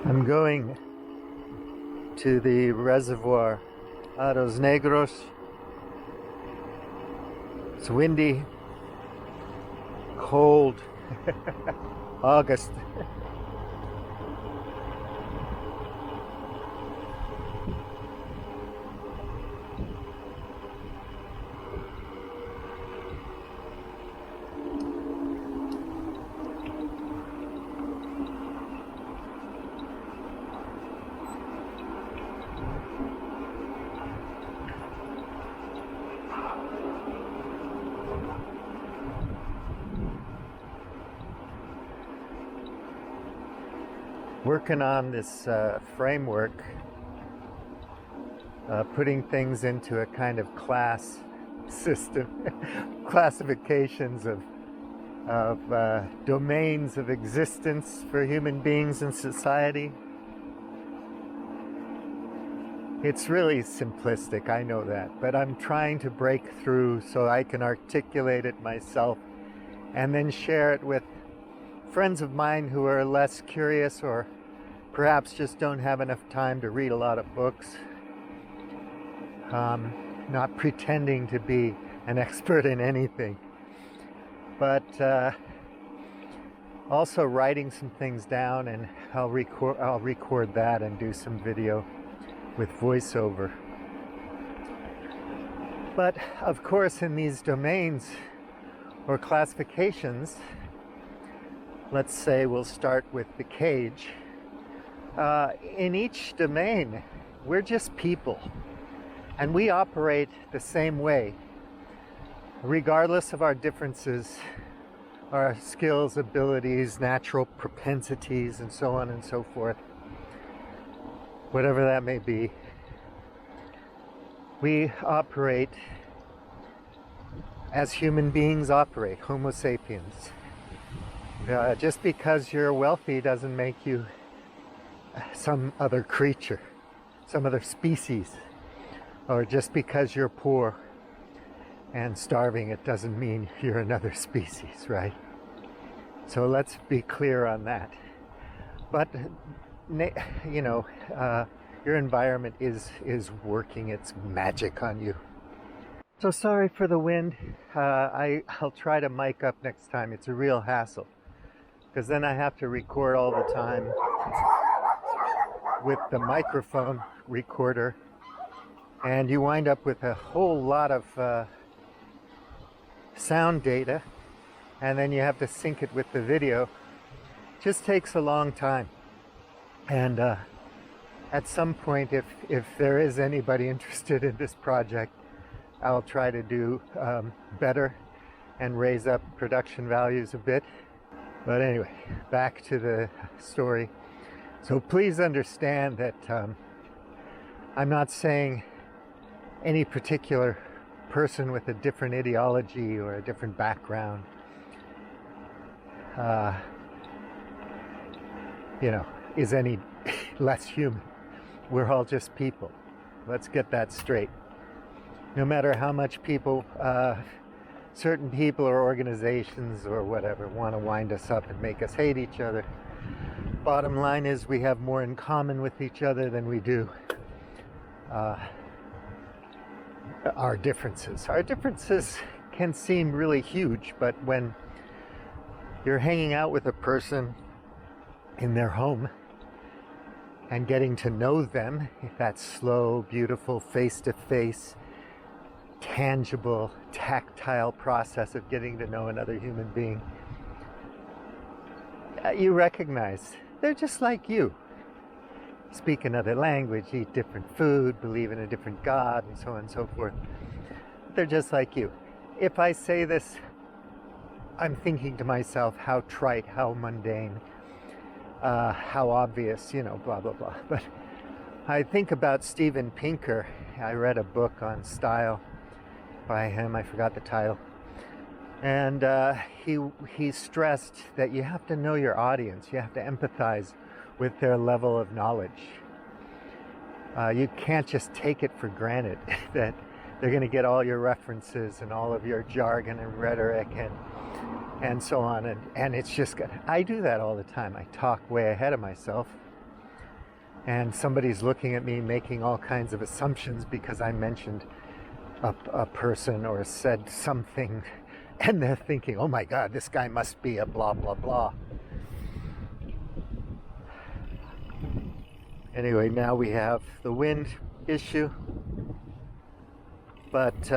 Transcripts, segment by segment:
I'm going to the reservoir Aros Negros. It's windy, cold, August. Working on this framework, putting things into a kind of class system, classifications of domains of existence for human beings in society. It's really simplistic, I know that, but I'm trying to break through so I can articulate it myself and then share it with friends of mine who are less curious or perhaps just don't have enough time to read a lot of books. Not pretending to be an expert in anything, but also writing some things down, and I'll record that and do some video with voiceover. But of course, in these domains or classifications, let's say we'll start with the cage. In each domain, we're just people, and we operate the same way, regardless of our differences, our skills, abilities, natural propensities, and so on and so forth. Whatever that may be, we operate as human beings operate, Homo sapiens. Just because you're wealthy doesn't make you some other creature, some other species. Or just because you're poor and starving, it doesn't mean you're another species, right? So let's be clear on that. But, you know, your environment is working its magic on you. So sorry for the wind. I'll try to mic up next time. It's a real hassle, because then I have to record all the time with the microphone recorder, and you wind up with a whole lot of sound data, and then you have to sync it with the video. It just takes a long time, and at some point, if there is anybody interested in this project, I'll try to do better and raise up production values a bit. But anyway, back to the story. So please understand that I'm not saying any particular person with a different ideology or a different background, is any less human. We're all just people. Let's get that straight. No matter how much people, certain people or organizations or whatever want to wind us up and make us hate each other, bottom line is we have more in common with each other than we do our differences. Our differences can seem really huge, but when you're hanging out with a person in their home and getting to know them, that slow, beautiful, face-to-face, tangible, tactile process of getting to know another human being, you recognize they're just like you. Speak another language, eat different food, believe in a different God, and so on and so forth. They're just like you. If I say this, I'm thinking to myself, how trite, how mundane, how obvious, blah, blah, blah. But I think about Steven Pinker. I read a book on style by him. I forgot the title. And he stressed that you have to know your audience. You have to empathize with their level of knowledge. You can't just take it for granted that they're going to get all your references and all of your jargon and rhetoric and so on. And it's just good. I do that all the time. I talk way ahead of myself. and somebody's looking at me making all kinds of assumptions because I mentioned a person or said something, and they're thinking, oh my God, this guy must be a blah, blah, blah. Anyway, now we have the wind issue, but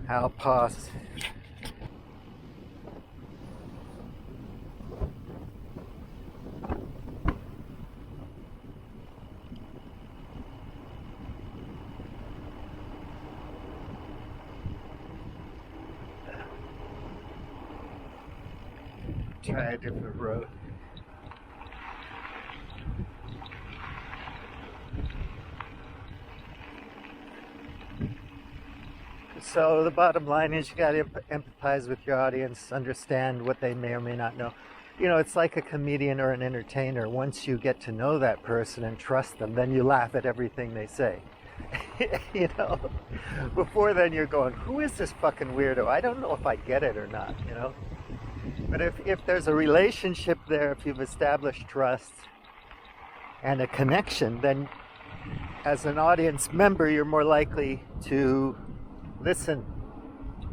I'll pause. Try a different road. So the bottom line is you got to empathize with your audience, understand what they may or may not know. You know, it's like a comedian or an entertainer. Once you get to know that person and trust them, then you laugh at everything they say. You know, before then you're going, who is this fucking weirdo? I don't know if I get it or not, you know. But if there's a relationship there, if you've established trust and a connection, then as an audience member, you're more likely to listen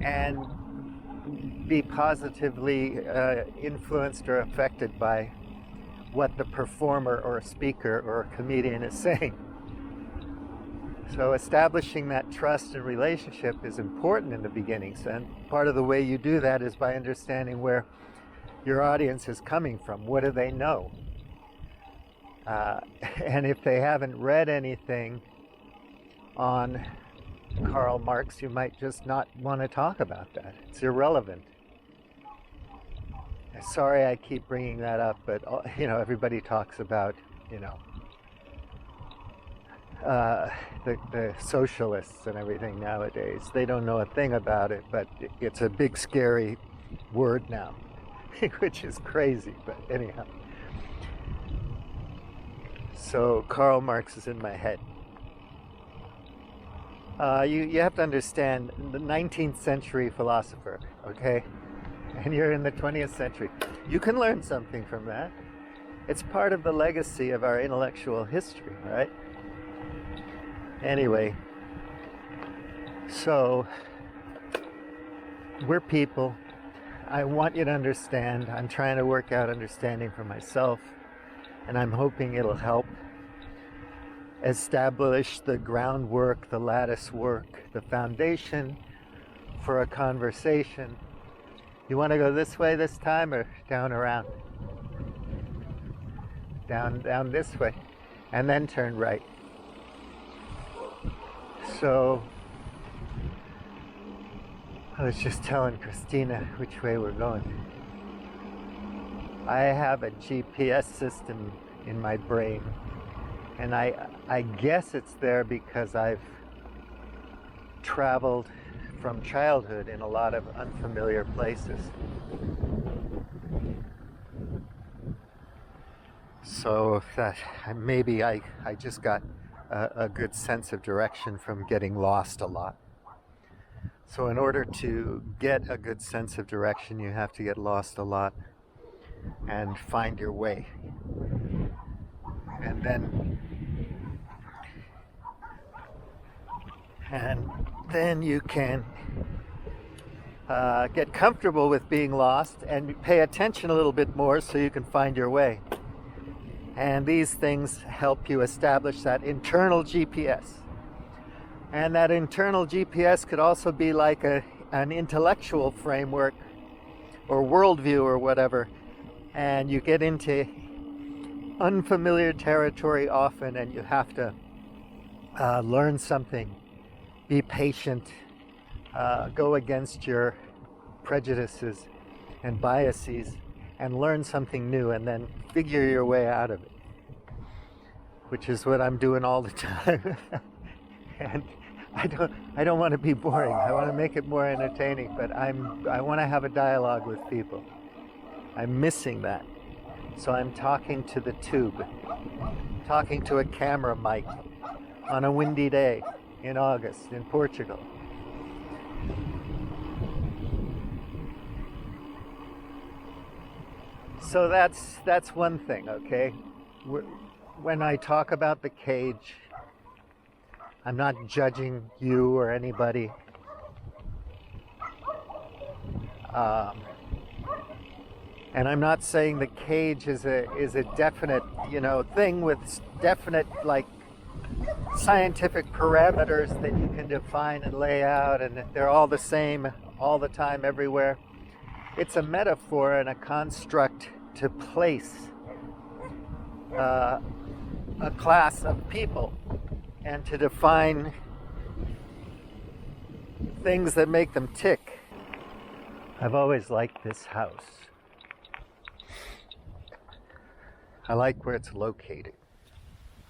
and be positively influenced or affected by what the performer or speaker or comedian is saying. So establishing that trust and relationship is important in the beginnings, and part of the way you do that is by understanding where your audience is coming from. What do they know? And if they haven't read anything on Karl Marx, you might just not want to talk about that. It's irrelevant. Sorry I keep bringing that up, but you know, everybody talks about, you know, the socialists and everything nowadays. They don't know a thing about it, but it's a big scary word now, which is crazy, but anyhow. So Karl Marx is in my head. You have to understand, the 19th century philosopher, okay? And you're in the 20th century. You can learn something from that. It's part of the legacy of our intellectual history, right? Anyway, so we're people. I want you to understand. I'm trying to work out understanding for myself, and I'm hoping it'll help establish the groundwork, the lattice work, the foundation for a conversation. You want to go this way this time or down around? Down this way, and then turn right. So I was just telling Christina which way we're going. I have a GPS system in my brain, and I guess it's there because I've traveled from childhood in a lot of unfamiliar places. So that maybe I just got a good sense of direction from getting lost a lot. So in order to get a good sense of direction, you have to get lost a lot and find your way. And then you can get comfortable with being lost and pay attention a little bit more so you can find your way. And these things help you establish that internal GPS. And that internal GPS could also be like an intellectual framework or worldview or whatever. And you get into unfamiliar territory often, and you have to learn something, be patient, go against your prejudices and biases, and learn something new, and then figure your way out of it, which is what I'm doing all the time. And I don't want to be boring. I want to make it more entertaining, but I want to have a dialogue with people. I'm missing that. So I'm talking to the tube, talking to a camera mic on a windy day in August in Portugal. So that's one thing, okay? When I talk about the cage, I'm not judging you or anybody. Um, and I'm not saying the cage is a definite, thing with definite like scientific parameters that you can define and lay out, and they're all the same all the time everywhere. It's a metaphor and a construct to place a class of people and to define things that make them tick. I've always liked this house. I like where it's located.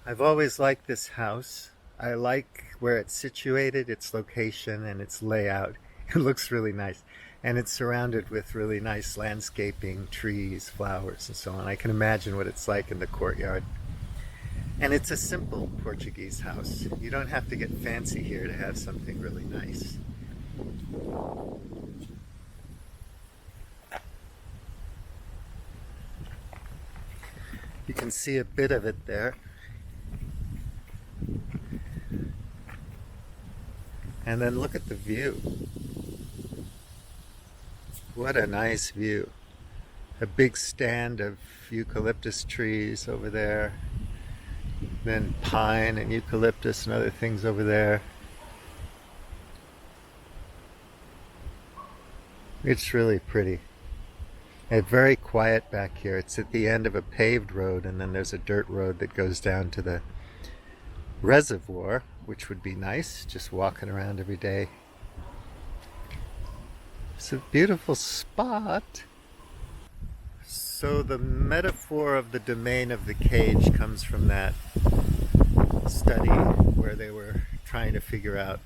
I've always liked this house. I like where it's situated, its location, and its layout. It looks really nice. And it's surrounded with really nice landscaping, trees, flowers, and so on. I can imagine what it's like in the courtyard. And it's a simple Portuguese house. You don't have to get fancy here to have something really nice. You can see a bit of it there. And then look at the view. What a nice view. A big stand of eucalyptus trees over there. Then pine and eucalyptus and other things over there. It's really pretty. And very quiet back here. It's at the end of a paved road, and then there's a dirt road that goes down to the reservoir, which would be nice, just walking around every day. It's a beautiful spot. So the metaphor of the domain of the cage comes from that study where they were trying to figure out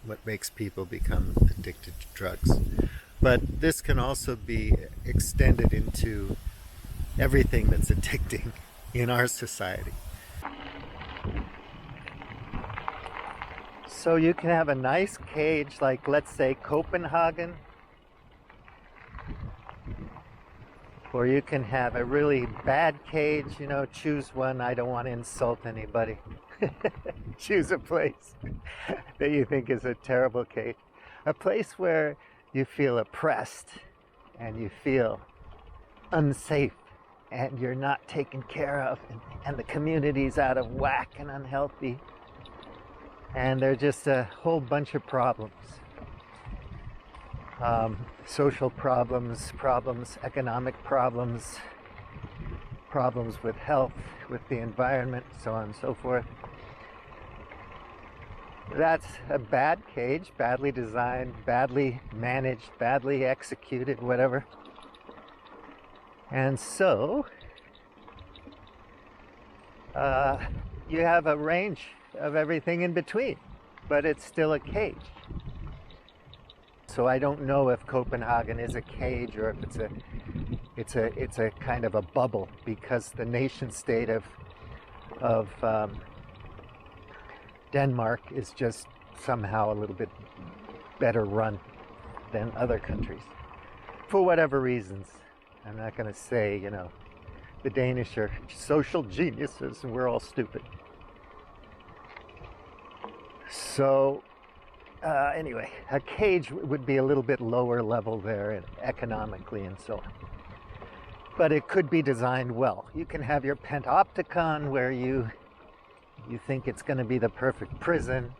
what makes people become addicted to drugs. But this can also be extended into everything that's addicting in our society. So you can have a nice cage, like let's say Copenhagen, or you can have a really bad cage, choose one. I don't want to insult anybody. Choose a place that you think is a terrible cage. A place where you feel oppressed and you feel unsafe and you're not taken care of, and the community's out of whack and unhealthy. And there's just a whole bunch of problems. Social problems, economic problems, problems with health, with the environment, so on and so forth. That's a bad cage, badly designed, badly managed, badly executed, whatever. And so, you have a range of everything in between, but it's still a cage. So I don't know if Copenhagen is a cage or if it's a kind of a bubble, because the nation state of Denmark is just somehow a little bit better run than other countries, for whatever reasons. I'm not going to say, the Danish are social geniuses and we're all stupid. So, anyway, a cage would be a little bit lower level there economically and so on. But it could be designed well. You can have your Pentopticon where you think it's going to be the perfect prison,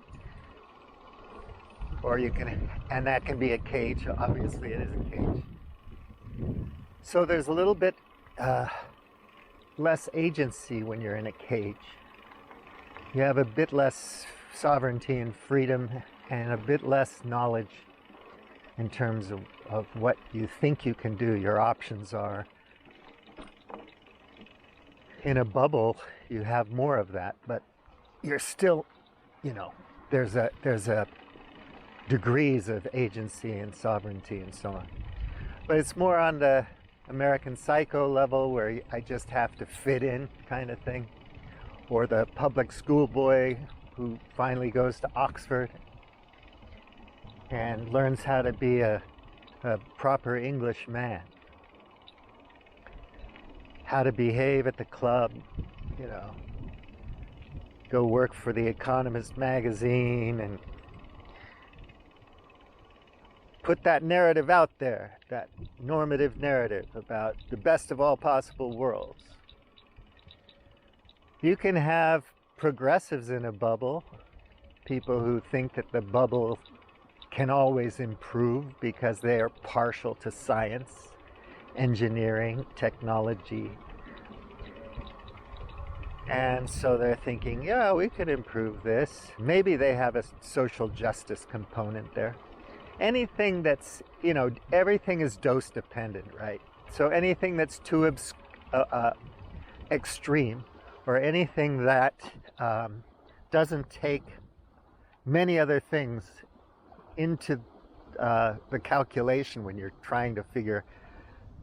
or and that can be a cage. Obviously it is a cage. So there's a little bit less agency when you're in a cage. You have a bit less sovereignty and freedom, and a bit less knowledge in terms of what you think you can do, your options are. In a bubble, you have more of that, but you're still, there's a degrees of agency and sovereignty and so on. But it's more on the American Psycho level, where I just have to fit in kind of thing, or the public school boy who finally goes to Oxford and learns how to be a proper English man. how to behave at the club, you know, go work for the Economist magazine and put that narrative out there, that normative narrative about the best of all possible worlds. You can have progressives in a bubble, people who think that the bubble can always improve because they are partial to science, engineering, technology. And so they're thinking, yeah, we could improve this. Maybe they have a social justice component there. Anything that's, you know, everything is dose dependent, right? So anything that's too extreme, or anything that doesn't take many other things into the calculation when you're trying to figure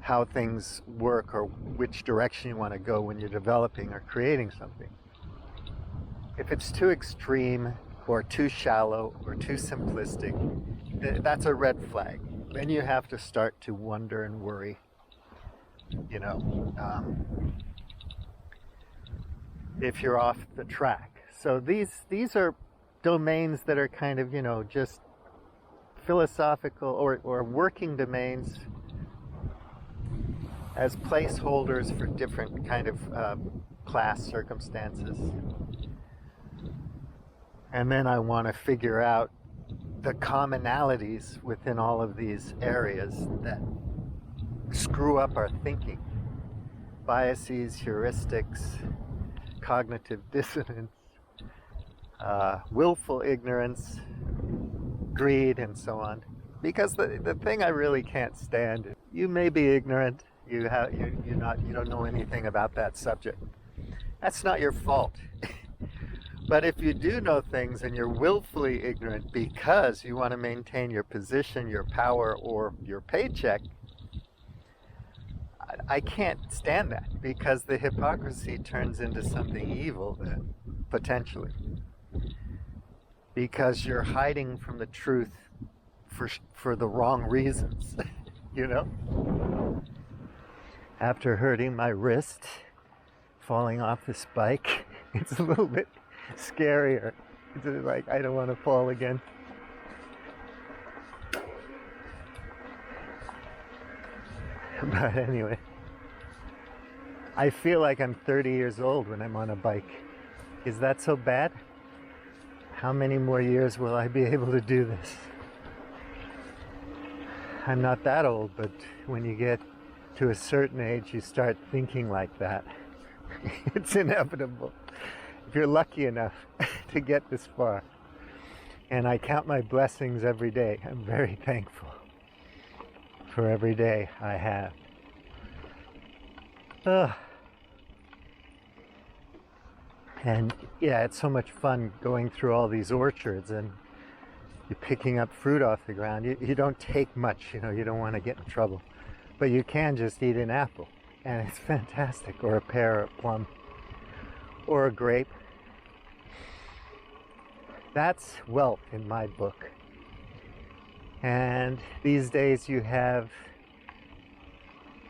how things work or which direction you want to go when you're developing or creating something. If it's too extreme or too shallow or too simplistic, that's a red flag. Then you have to start to wonder and worry, you know, if you're off the track. So these are domains that are kind of, you know, just philosophical or working domains as placeholders for different kind of class circumstances. And then I want to figure out the commonalities within all of these areas that screw up our thinking. Biases, heuristics, cognitive dissonance, willful ignorance, greed, and so on. Because the thing I really can't stand, you may be ignorant, you don't know anything about that subject. That's not your fault. But if you do know things and you're willfully ignorant because you want to maintain your position, your power, or your paycheck, I can't stand that, because the hypocrisy turns into something evil then, potentially. Because you're hiding from the truth for the wrong reasons, you know? After hurting my wrist, falling off this bike, it's a little bit scarier. It's like, I don't want to fall again. But anyway, I feel like I'm 30 years old when I'm on a bike. Is that so bad? How many more years will I be able to do this? I'm not that old, but when you get to a certain age, you start thinking like that. It's inevitable. If you're lucky enough to get this far. And I count my blessings every day. I'm very thankful for every day I have. And yeah, it's so much fun going through all these orchards and you're picking up fruit off the ground. You don't take much, you know, you don't want to get in trouble. But you can just eat an apple, and it's fantastic, or a pear, or a plum, or a grape. That's wealth in my book. And these days you have,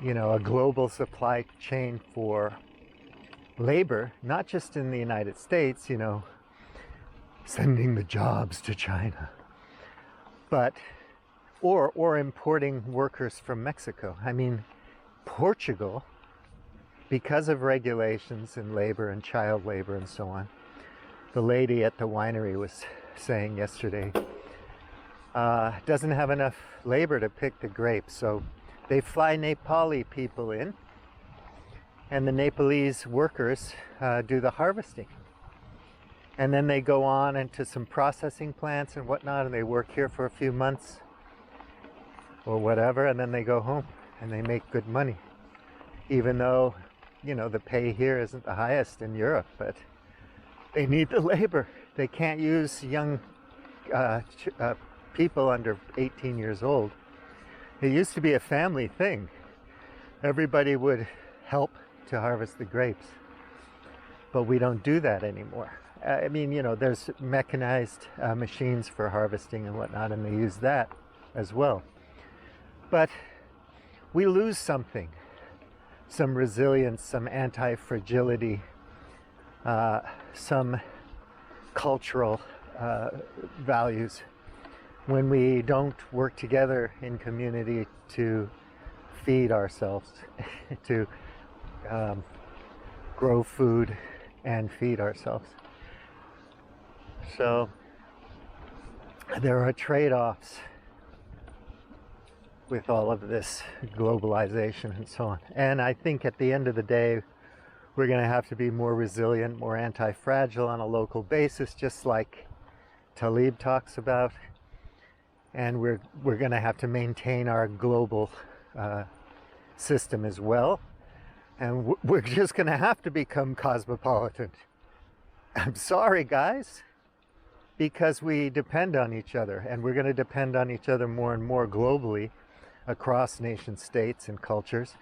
you know, a global supply chain for labor, not just in the United States, you know, sending the jobs to China, but or importing workers from Mexico. I mean, Portugal, because of regulations in labor and child labor and so on, the lady at the winery was saying yesterday, doesn't have enough labor to pick the grapes, so they fly Nepali people in, and the Nepalese workers do the harvesting. And then they go on into some processing plants and whatnot, and they work here for a few months or whatever, and then they go home and they make good money. Even though, you know, the pay here isn't the highest in Europe, but they need the labor. They can't use young people under 18 years old. It used to be a family thing. Everybody would help to harvest the grapes, but we don't do that anymore. I mean, you know, there's mechanized machines for harvesting and whatnot, and they use that as well. But we lose something some resilience, some anti-fragility, some cultural values when we don't work together in community to feed ourselves, to grow food and feed ourselves. So there are trade-offs with all of this globalization and so on. And I think at the end of the day, we're going to have to be more resilient, more anti-fragile on a local basis, just like Taleb talks about. And we're going to have to maintain our global system as well. And we're just going to have to become cosmopolitan. I'm sorry, guys, because we depend on each other, and we're going to depend on each other more and more globally across nation states and cultures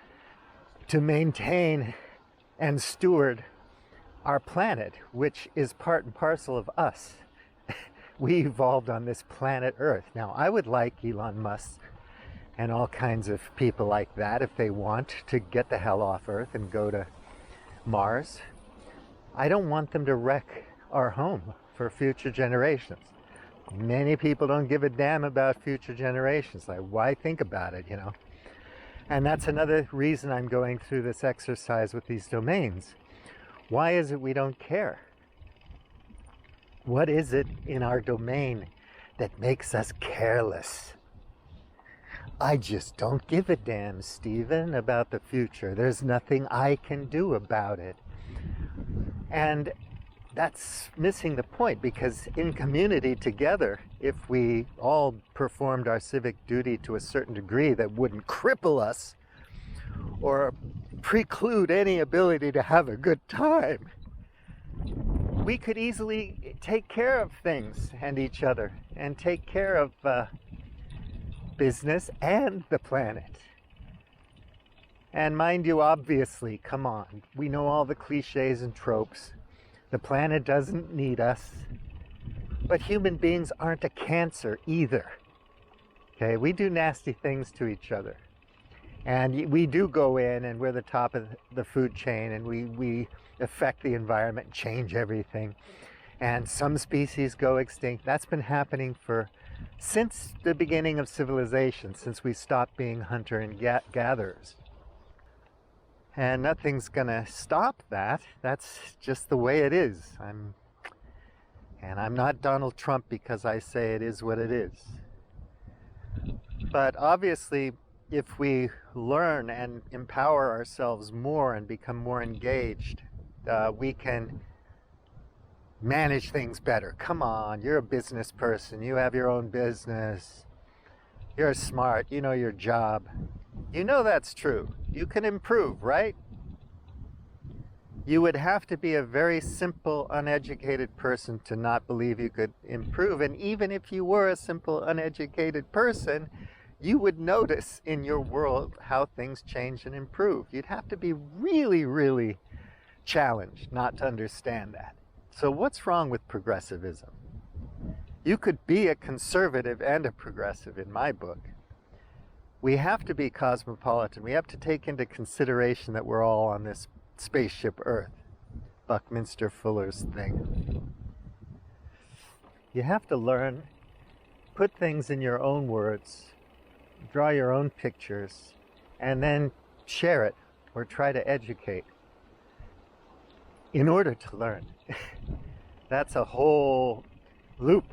to maintain and steward our planet, which is part and parcel of us. We evolved on this planet Earth. Now, I would like Elon Musk and all kinds of people like that, if they want to get the hell off Earth and go to Mars. I don't want them to wreck our home for future generations. Many people don't give a damn about future generations. Like, why think about it, you know? And that's another reason I'm going through this exercise with these domains. Why is it we don't care? What is it in our domain that makes us careless? I just don't give a damn, Stephen, about the future. There's nothing I can do about it. And that's missing the point, because in community together, if we all performed our civic duty to a certain degree that wouldn't cripple us or preclude any ability to have a good time, we could easily take care of things and each other and take care of business and the planet. And mind you, obviously, come on, we know all the cliches and tropes. The planet doesn't need us, but human beings aren't a cancer either. Okay, we do nasty things to each other, and we do go in and we're the top of the food chain, and we affect the environment, change everything, and some species go extinct. That's been happening since the beginning of civilization, since we stopped being hunter and gatherers. And nothing's gonna stop that. That's just the way it is. I'm not Donald Trump because I say it is what it is. But obviously, if we learn and empower ourselves more and become more engaged, we can manage things better. Come on, you're a business person. You have your own business. You're smart. You know your job. You know that's true. You can improve, right? You would have to be a very simple, uneducated person to not believe you could improve. And even if you were a simple, uneducated person, you would notice in your world how things change and improve. You'd have to be really, really challenged not to understand that. So what's wrong with progressivism? You could be a conservative and a progressive in my book. We have to be cosmopolitan. We have to take into consideration that we're all on this spaceship Earth, Buckminster Fuller's thing. You have to learn, put things in your own words, draw your own pictures, and then share it or try to educate in order to learn. That's a whole loop